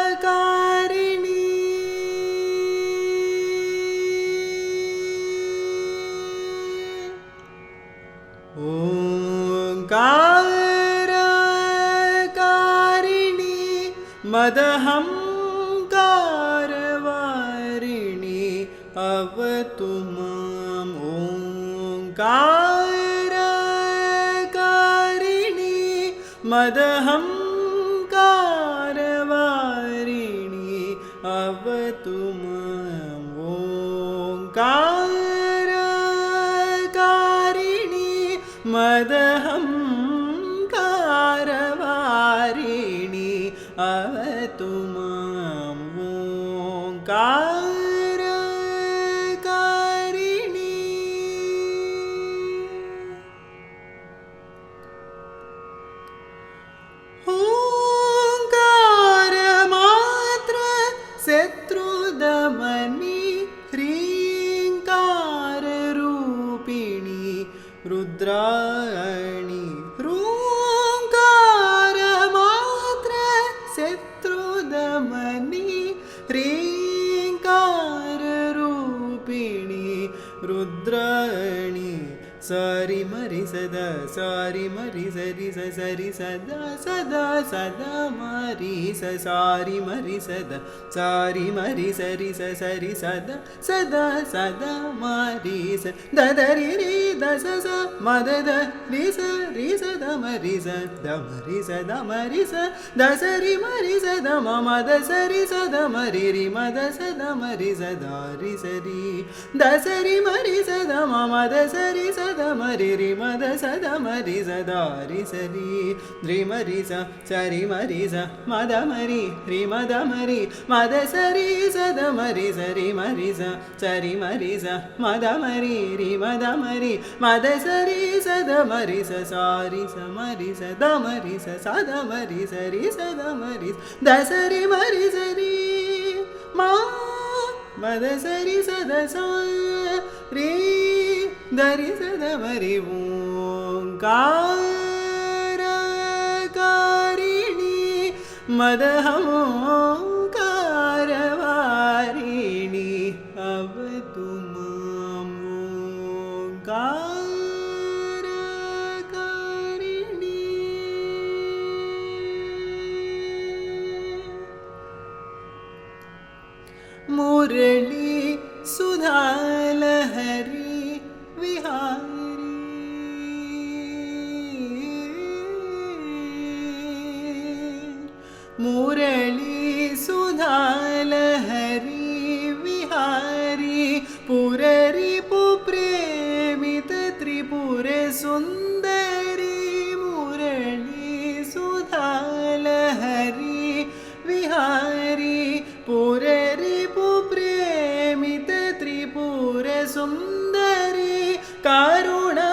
ओंकारकारिणी ओंकारकारिणी मदहंकारवारिणी अवतु माम् ओंकारकारिणी मदहंकारवारिणी अवतु माम् ओंकारकारिणी मदहंकारवारिणी अवतु माम् ओंकारकारिणी ओंकारमात्र शत्रुदमनी ह्रीङ्काररूपिणी रुद्रायणी ओंकारमात्र शत्रुदमनी ह्रीङ्काररूपिणी रुद्रायणी सारी मरि सदा सारी मरि सरि सरि सदा सदा सदा मरि सारी मरि सदा सारी मरि सरि सरि सदा सदा सदा मरि स ददरि रि दस स मदद रि स द मरि स द मरि स द मरि स दस रि मरि स द म द स रि स द मरि रि म द स द मरि स द रि स रि दस रि मरि स द म द स रि स द मरि रि म द स द मरि स द रि स रि रि मरि स रि मरि स म द मरि रि म द मरि म द स रि स द मरि स रि मरि स रि मरि स म द मरि रि म द मरि म द स रि स द मरि स रि स मरि स द मरि स द मरि स रि स द मरि द स रि मरि स रि म द स रि स द स रि द रि स द मरि ओंकारकारिणी मदहंकारवारिणी अवतु माम् ओंकारकारिणी मुरली सुधालहरी विहारी मुरली सुधालहरी विहारी पुररिपु प्रेमित त्रिपुर सुंदरी मुरली सुधालहरी विहारी पुररिपु प्रेमित त्रिपुर सुंदरी कारुणा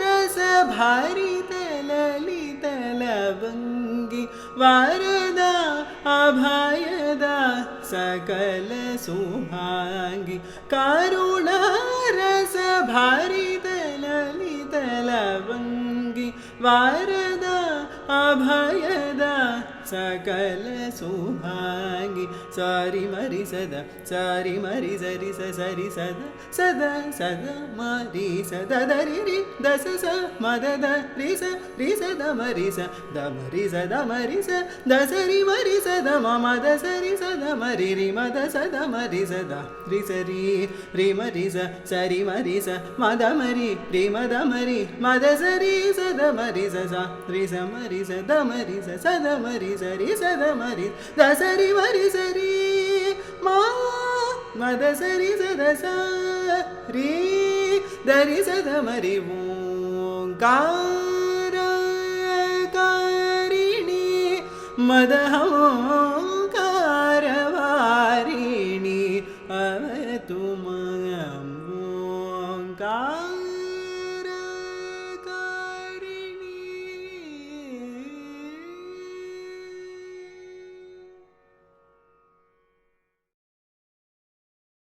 रस भारित ललित लवंगी वारदा अभयदा सकल सुभांगी कारुणा रस भारित ललित लवंगी वारदा अभयदा सकल सुभांगी सारी मरि सदा सारी मरि सरि स सरि सदा सदा सदा मरि सदा दरि रि दस स मद द रि स द मरि स द मरि स द मरि स द स रि मरि स द म द स रि स द मरि रि म द स द मरि स द रि स रि मरि स रि मरि स म द मरि रि म द मरि म द स रि स द मरि स रि स मरि स द मरि स द मरि स रि स द मरि द स रि मरि स रि म द स रि स द स रि द रि स द मरि ओंकारकारिणी मदहंकारवारिणी अवतु माम् ओंकार